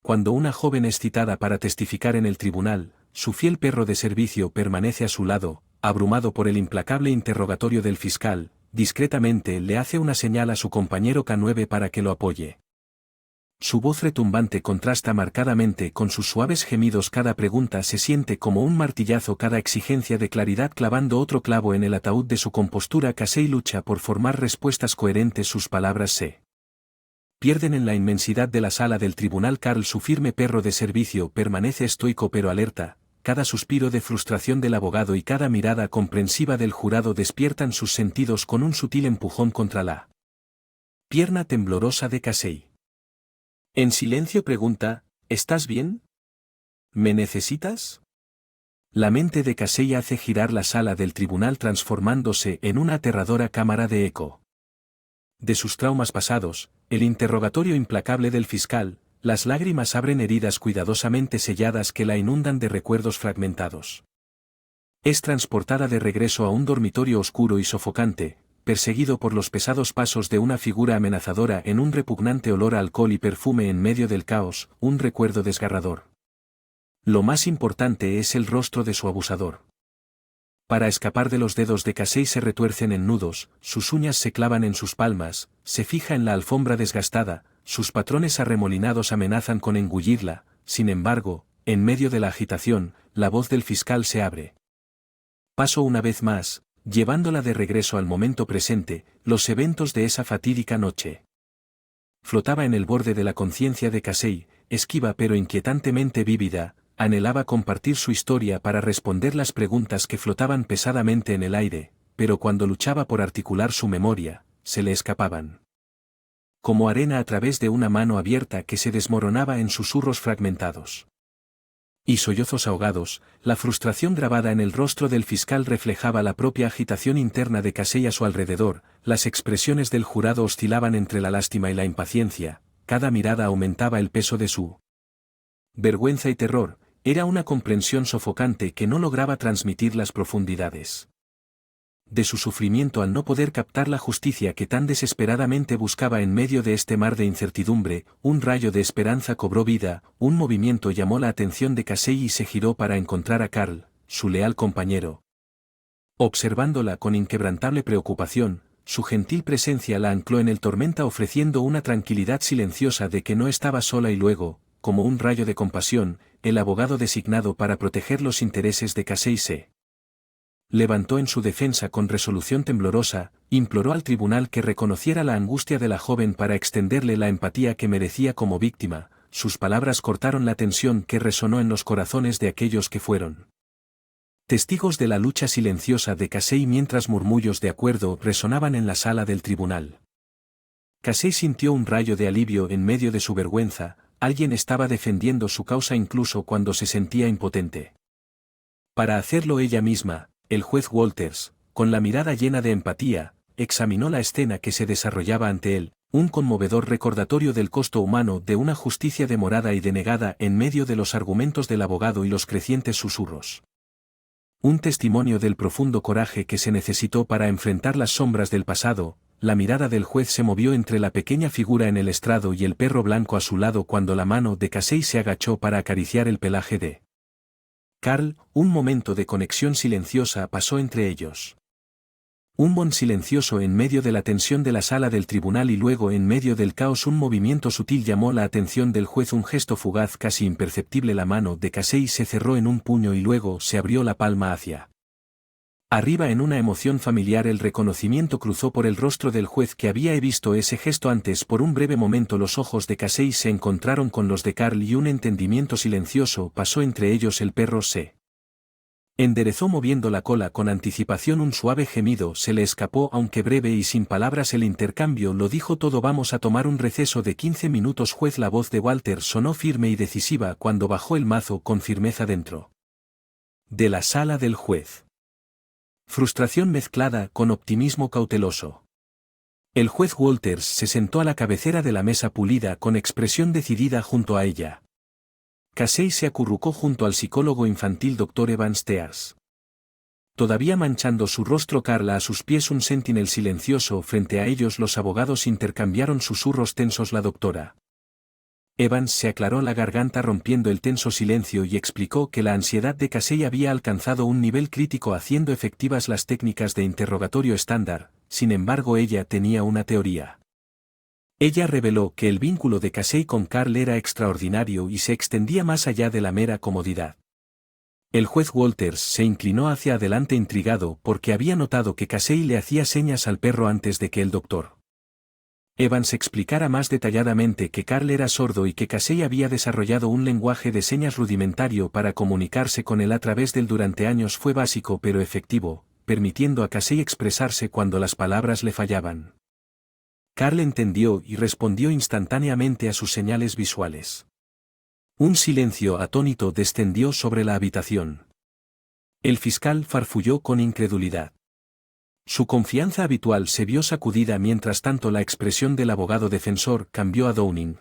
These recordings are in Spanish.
cuando una joven es citada para testificar en el tribunal, su fiel perro de servicio permanece a su lado, abrumado por el implacable interrogatorio del fiscal, discretamente le hace una señal a su compañero K9 para que lo apoye. Su voz retumbante contrasta marcadamente con sus suaves gemidos, cada pregunta se siente como un martillazo, cada exigencia de claridad clavando otro clavo en el ataúd de su compostura. Casey lucha por formar respuestas coherentes, sus palabras se pierden en la inmensidad de la sala del tribunal. Carl, su firme perro de servicio, permanece estoico pero alerta, cada suspiro de frustración del abogado y cada mirada comprensiva del jurado despiertan sus sentidos con un sutil empujón contra la pierna temblorosa de Casey. En silencio pregunta, ¿estás bien? ¿Me necesitas? La mente de Casey hace girar la sala del tribunal, transformándose en una aterradora cámara de eco de sus traumas pasados, el interrogatorio implacable del fiscal, las lágrimas abren heridas cuidadosamente selladas que la inundan de recuerdos fragmentados. Es transportada de regreso a un dormitorio oscuro y sofocante, perseguido por los pesados pasos de una figura amenazadora en un repugnante olor a alcohol y perfume en medio del caos, un recuerdo desgarrador. Lo más importante es el rostro de su abusador. Para escapar de los dedos de Casey se retuercen en nudos, sus uñas se clavan en sus palmas, se fija en la alfombra desgastada, sus patrones arremolinados amenazan con engullirla. Sin embargo, en medio de la agitación, la voz del fiscal se abre paso una vez más, llevándola de regreso al momento presente, los eventos de esa fatídica noche. Flotaba en el borde de la conciencia de Casey, esquiva pero inquietantemente vívida, anhelaba compartir su historia para responder las preguntas que flotaban pesadamente en el aire, pero cuando luchaba por articular su memoria, se le escapaban como arena a través de una mano abierta que se desmoronaba en susurros fragmentados y sollozos ahogados. La frustración grabada en el rostro del fiscal reflejaba la propia agitación interna de Casey a su alrededor. Las expresiones del jurado oscilaban entre la lástima y la impaciencia, cada mirada aumentaba el peso de su vergüenza y terror. Era una comprensión sofocante que no lograba transmitir las profundidades de su sufrimiento al no poder captar la justicia que tan desesperadamente buscaba. En medio de este mar de incertidumbre, un rayo de esperanza cobró vida, un movimiento llamó la atención de Casey y se giró para encontrar a Carl, su leal compañero. Observándola con inquebrantable preocupación, su gentil presencia la ancló en el tormenta, ofreciendo una tranquilidad silenciosa de que no estaba sola. Y luego, como un rayo de compasión, el abogado designado para proteger los intereses de Casey se levantó en su defensa con resolución temblorosa, imploró al tribunal que reconociera la angustia de la joven para extenderle la empatía que merecía como víctima. Sus palabras cortaron la tensión que resonó en los corazones de aquellos que fueron testigos de la lucha silenciosa de Casey, mientras murmullos de acuerdo resonaban en la sala del tribunal. Casey sintió un rayo de alivio en medio de su vergüenza. Alguien estaba defendiendo su causa incluso cuando se sentía impotente para hacerlo ella misma. El juez Walters, con la mirada llena de empatía, examinó la escena que se desarrollaba ante él, un conmovedor recordatorio del costo humano de una justicia demorada y denegada en medio de los argumentos del abogado y los crecientes susurros. Un testimonio del profundo coraje que se necesitó para enfrentar las sombras del pasado. La mirada del juez se movió entre la pequeña figura en el estrado y el perro blanco a su lado cuando la mano de Casey se agachó para acariciar el pelaje de Carl. Un momento de conexión silenciosa pasó entre ellos. Un bond silencioso en medio de la tensión de la sala del tribunal, y luego en medio del caos un movimiento sutil llamó la atención del juez, un gesto fugaz casi imperceptible. La mano de Casey se cerró en un puño y luego se abrió la palma hacia arriba en una emoción familiar. El reconocimiento cruzó por el rostro del juez, que había visto ese gesto antes. Por un breve momento los ojos de Casey se encontraron con los de Carl y un entendimiento silencioso pasó entre ellos. El perro se enderezó moviendo la cola con anticipación, un suave gemido se le escapó, aunque breve y sin palabras. El intercambio lo dijo todo. Vamos a tomar un receso de 15 minutos, juez. La voz de Walter sonó firme y decisiva cuando bajó el mazo con firmeza dentro de la sala del juez. Frustración mezclada con optimismo cauteloso. El juez Walters se sentó a la cabecera de la mesa pulida con expresión decidida junto a ella. Casey se acurrucó junto al psicólogo infantil Dr. Evans Tears. Todavía manchando su rostro, Carla a sus pies, un sentinel silencioso frente a ellos. Los abogados intercambiaron susurros tensos. La doctora Evans se aclaró la garganta rompiendo el tenso silencio y explicó que la ansiedad de Casey había alcanzado un nivel crítico haciendo efectivas las técnicas de interrogatorio estándar, sin embargo ella tenía una teoría. Ella reveló que el vínculo de Casey con Carl era extraordinario y se extendía más allá de la mera comodidad. El juez Walters se inclinó hacia adelante intrigado porque había notado que Casey le hacía señas al perro antes de que el Dr. Evans explicara más detalladamente que Carl era sordo y que Casey había desarrollado un lenguaje de señas rudimentario para comunicarse con él a través del durante años fue básico pero efectivo, permitiendo a Casey expresarse cuando las palabras le fallaban. Carl entendió y respondió instantáneamente a sus señales visuales. Un silencio atónito descendió sobre la habitación. El fiscal farfulló con incredulidad. Su confianza habitual se vio sacudida mientras tanto la expresión del abogado defensor cambió a Downing.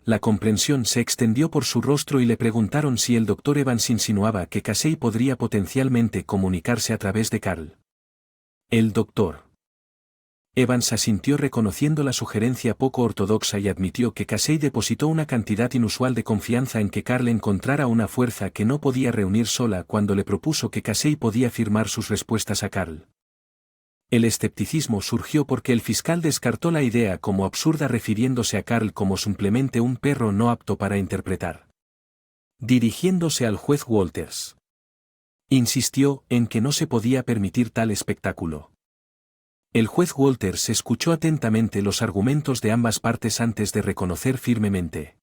La comprensión se extendió por su rostro y le preguntaron si el Dr. Evans insinuaba que Casey podría potencialmente comunicarse a través de Carl. El Dr. Evans asintió reconociendo la sugerencia poco ortodoxa y admitió que Casey depositó una cantidad inusual de confianza en que Carl encontrara una fuerza que no podía reunir sola cuando le propuso que Casey podía firmar sus respuestas a Carl. El escepticismo surgió porque el fiscal descartó la idea como absurda refiriéndose a Carl como simplemente un perro no apto para interpretar. Dirigiéndose al juez Walters. Insistió en que no se podía permitir tal espectáculo. El juez Walters escuchó atentamente los argumentos de ambas partes antes de reconocer firmemente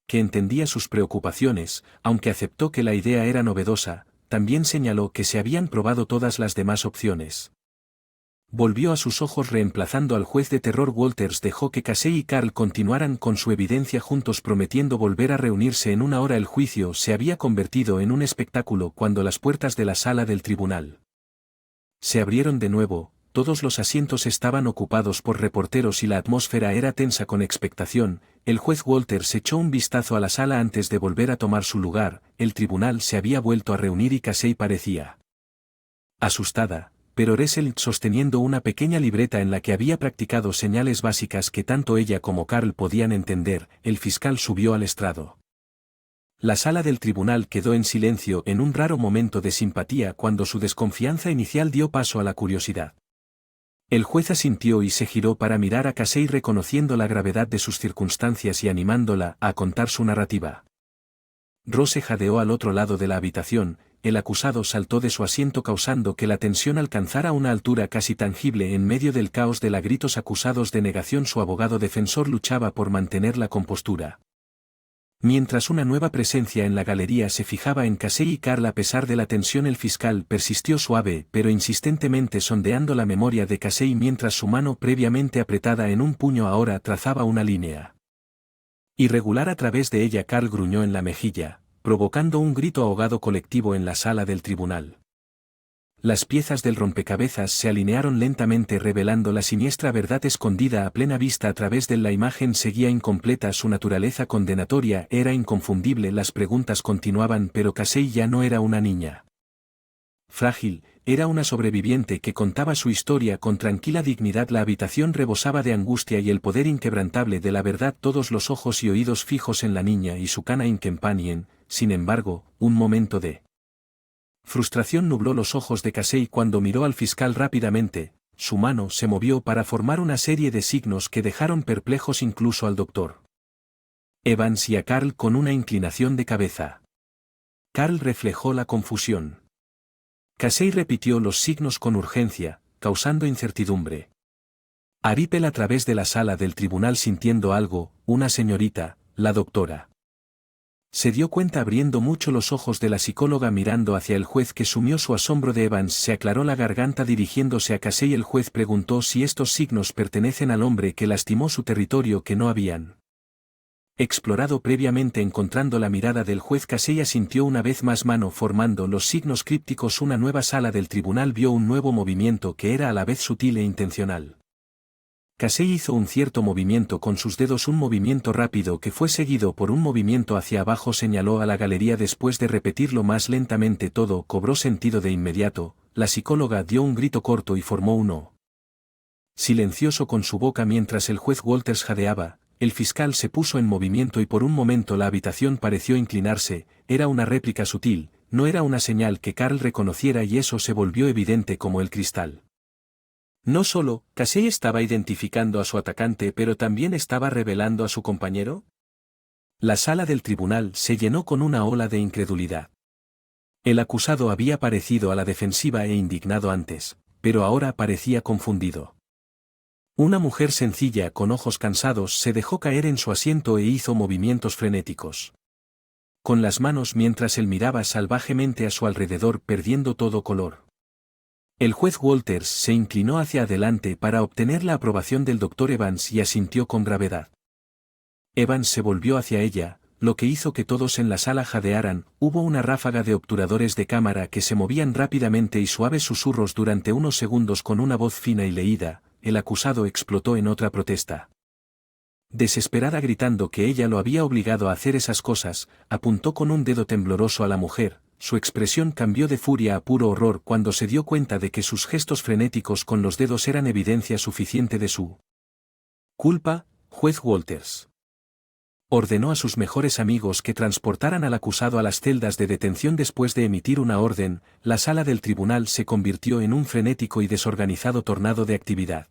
que entendía sus preocupaciones, aunque aceptó que la idea era novedosa, también señaló que se habían probado todas las demás opciones. Volvió a sus ojos reemplazando al juez de terror. Walters dejó que Casey y Carl continuaran con su evidencia juntos prometiendo volver a reunirse en una hora. El juicio se había convertido en un espectáculo cuando las puertas de la sala del tribunal se abrieron de nuevo, todos los asientos estaban ocupados por reporteros y la atmósfera era tensa con expectación. El juez Walters echó un vistazo a la sala antes de volver a tomar su lugar. El tribunal se había vuelto a reunir y Casey parecía asustada, pero Russell sosteniendo una pequeña libreta en la que había practicado señales básicas que tanto ella como Carl podían entender. El fiscal subió al estrado. La sala del tribunal quedó en silencio en un raro momento de simpatía cuando su desconfianza inicial dio paso a la curiosidad. El juez asintió y se giró para mirar a Casey reconociendo la gravedad de sus circunstancias y animándola a contar su narrativa. Rose jadeó al otro lado de la habitación. El acusado saltó de su asiento causando que la tensión alcanzara una altura casi tangible en medio del caos de gritos acusados de negación. Su abogado defensor luchaba por mantener la compostura. Mientras una nueva presencia en la galería se fijaba en Casey y Carl a pesar de la tensión, el fiscal persistió suave pero insistentemente sondeando la memoria de Casey mientras su mano previamente apretada en un puño ahora trazaba una línea irregular a través de ella. Carl gruñó en la mejilla, provocando un grito ahogado colectivo en la sala del tribunal. Las piezas del rompecabezas se alinearon lentamente revelando la siniestra verdad escondida a plena vista a través de la imagen. Seguía incompleta, su naturaleza condenatoria era inconfundible. Las preguntas continuaban, pero Casey ya no era una niña frágil, era una sobreviviente que contaba su historia con tranquila dignidad. La habitación rebosaba de angustia y el poder inquebrantable de la verdad, todos los ojos y oídos fijos en la niña y su canine companion. Sin embargo, un momento de frustración nubló los ojos de Casey cuando miró al fiscal rápidamente. Su mano se movió para formar una serie de signos que dejaron perplejos incluso al Dr. Evans y a Carl con una inclinación de cabeza. Carl reflejó la confusión. Casey repitió los signos con urgencia, causando incertidumbre. Aripel a través de la sala del tribunal sintiendo algo, una señorita, la doctora. Se dio cuenta abriendo mucho los ojos de la psicóloga mirando hacia el juez que sumió su asombro de Evans. Se aclaró la garganta dirigiéndose a Casey. El juez preguntó si estos signos pertenecen al hombre que lastimó su territorio que no habían explorado previamente. Encontrando la mirada del juez, Casey asintió una vez más, mano formando los signos crípticos. Una nueva sala del tribunal vio un nuevo movimiento que era a la vez sutil e intencional. Casey hizo un cierto movimiento con sus dedos, un movimiento rápido que fue seguido por un movimiento hacia abajo. Señaló a la galería después de repetirlo más lentamente. Todo cobró sentido de inmediato. La psicóloga dio un grito corto y formó uno silencioso con su boca mientras el juez Walters jadeaba. el fiscal se puso en movimiento y por un momento la habitación pareció inclinarse, era una réplica sutil, no era una señal que Carl reconociera y eso se volvió evidente como el cristal. No solo, Casey estaba identificando a su atacante pero también estaba revelando a su compañero. La sala del tribunal se llenó con una ola de incredulidad. El acusado había parecido a la defensiva e indignado antes, pero ahora parecía confundido. Una mujer sencilla con ojos cansados se dejó caer en su asiento e hizo movimientos frenéticos. Con las manos mientras él miraba salvajemente a su alrededor perdiendo todo color. El juez Walters se inclinó hacia adelante para obtener la aprobación del Dr. Evans y asintió con gravedad. Evans se volvió hacia ella, lo que hizo que todos en la sala jadearan. Hubo una ráfaga de obturadores de cámara que se movían rápidamente y suaves susurros durante unos segundos con una voz fina y leída. El acusado explotó en otra protesta. Desesperada gritando que ella lo había obligado a hacer esas cosas, apuntó con un dedo tembloroso a la mujer. Su expresión cambió de furia a puro horror cuando se dio cuenta de que sus gestos frenéticos con los dedos eran evidencia suficiente de su culpa. Juez Walters ordenó a sus mejores amigos que transportaran al acusado a las celdas de detención después de emitir una orden. La sala del tribunal se convirtió en un frenético y desorganizado tornado de actividad.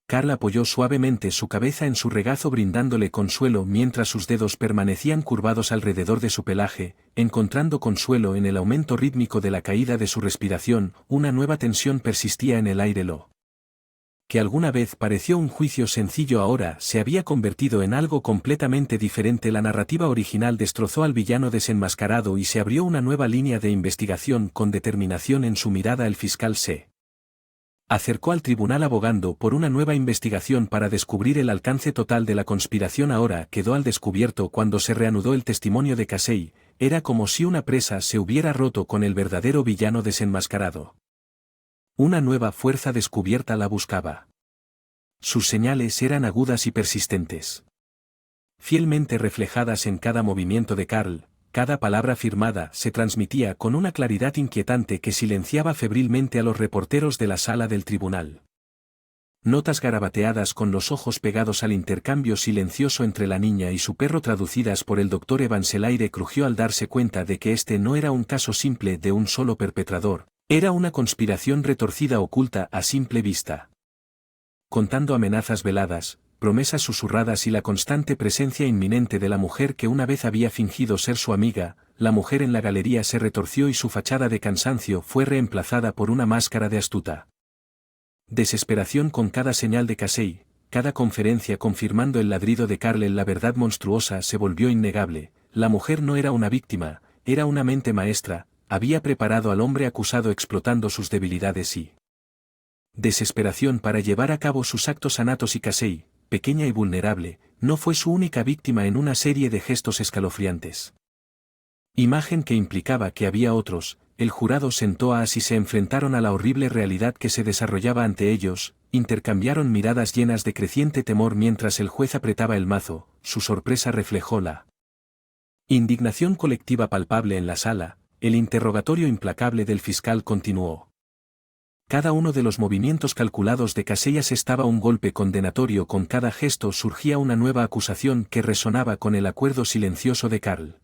Carl apoyó suavemente su cabeza en su regazo brindándole consuelo mientras sus dedos permanecían curvados alrededor de su pelaje, encontrando consuelo en el aumento rítmico de la caída de su respiración. Una nueva tensión persistía en el aire. Lo que alguna vez pareció un juicio sencillo ahora se había convertido en algo completamente diferente. La narrativa original destrozó al villano desenmascarado y se abrió una nueva línea de investigación. Con determinación en su mirada el fiscal se acercó al tribunal abogando por una nueva investigación para descubrir el alcance total de la conspiración. Ahora quedó al descubierto cuando se reanudó el testimonio de Casey. Era como si una presa se hubiera roto con el verdadero villano desenmascarado. Una nueva fuerza descubierta la buscaba. Sus señales eran agudas y persistentes. Fielmente reflejadas en cada movimiento de Carl, cada palabra firmada se transmitía con una claridad inquietante que silenciaba febrilmente a los reporteros de la sala del tribunal. Notas garabateadas con los ojos pegados al intercambio silencioso entre la niña y su perro traducidas por el Dr. Evans. El aire crujió al darse cuenta de que este no era un caso simple de un solo perpetrador. Era una conspiración retorcida oculta a simple vista. Contando amenazas veladas, promesas susurradas y la constante presencia inminente de la mujer que una vez había fingido ser su amiga, la mujer en la galería se retorció y su fachada de cansancio fue reemplazada por una máscara de astuta desesperación. Con cada señal de Casey, cada conferencia confirmando el ladrido de Carl en la verdad monstruosa se volvió innegable. La mujer no era una víctima, era una mente maestra. Había preparado al hombre acusado explotando sus debilidades y desesperación para llevar a cabo sus actos anatos. Y Casey, pequeña y vulnerable, no fue su única víctima en una serie de gestos escalofriantes. Imagen que implicaba que había otros. El jurado sentó a As y se enfrentaron a la horrible realidad que se desarrollaba ante ellos. Intercambiaron miradas llenas de creciente temor mientras el juez apretaba el mazo. Su sorpresa reflejó la indignación colectiva palpable en la sala. El interrogatorio implacable del fiscal continuó. Cada uno de los movimientos calculados de Casellas estaba un golpe condenatorio. Con cada gesto surgía una nueva acusación que resonaba con el acuerdo silencioso de Carl.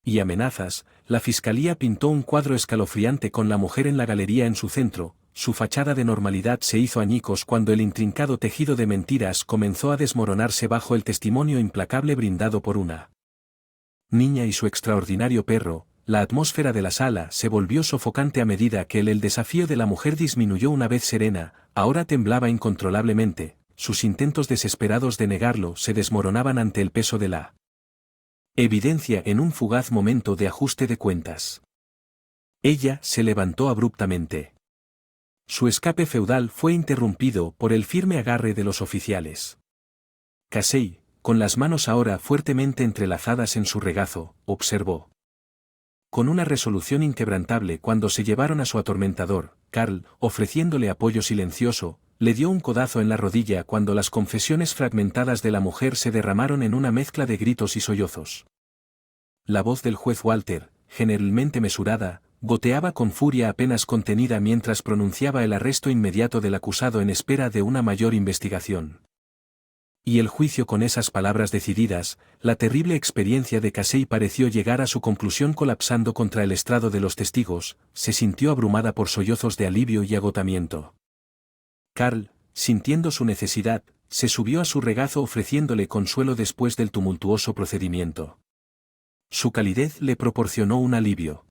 Y amenazas. La fiscalía pintó un cuadro escalofriante con la mujer en la galería en su centro. Su fachada de normalidad se hizo añicos cuando el intrincado tejido de mentiras comenzó a desmoronarse bajo el testimonio implacable brindado por una niña y su extraordinario perro. La atmósfera de la sala se volvió sofocante a medida que el desafío de la mujer disminuyó. Una vez serena, ahora temblaba incontrolablemente. Sus intentos desesperados de negarlo se desmoronaban ante el peso de la evidencia en un fugaz momento de ajuste de cuentas. Ella se levantó abruptamente. Su escape feudal fue interrumpido por el firme agarre de los oficiales. Casey, con las manos ahora fuertemente entrelazadas en su regazo, observó con una resolución inquebrantable cuando se llevaron a su atormentador. Carl, ofreciéndole apoyo silencioso, le dio un codazo en la rodilla cuando las confesiones fragmentadas de la mujer se derramaron en una mezcla de gritos y sollozos. La voz del juez Walter, generalmente mesurada, goteaba con furia apenas contenida mientras pronunciaba el arresto inmediato del acusado en espera de una mayor investigación. Y el juicio con esas palabras decididas, la terrible experiencia de Casey pareció llegar a su conclusión colapsando contra el estrado de los testigos, se sintió abrumada por sollozos de alivio y agotamiento. Carl, sintiendo su necesidad, se subió a su regazo ofreciéndole consuelo después del tumultuoso procedimiento. Su calidez le proporcionó un alivio.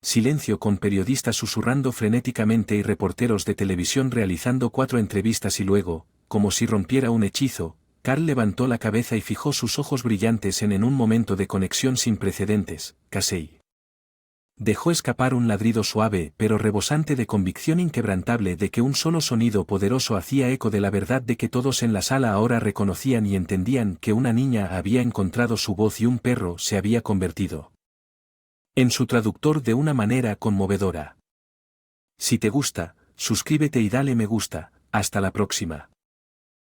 Silencio con periodistas susurrando frenéticamente y reporteros de televisión realizando 4 entrevistas y luego, como si rompiera un hechizo, Carl levantó la cabeza y fijó sus ojos brillantes en un momento de conexión sin precedentes. Casey dejó escapar un ladrido suave pero rebosante de convicción inquebrantable de que un solo sonido poderoso hacía eco de la verdad de que todos en la sala ahora reconocían y entendían que una niña había encontrado su voz y un perro se había convertido en su traductor de una manera conmovedora. Si te gusta, suscríbete y dale me gusta. Hasta la próxima.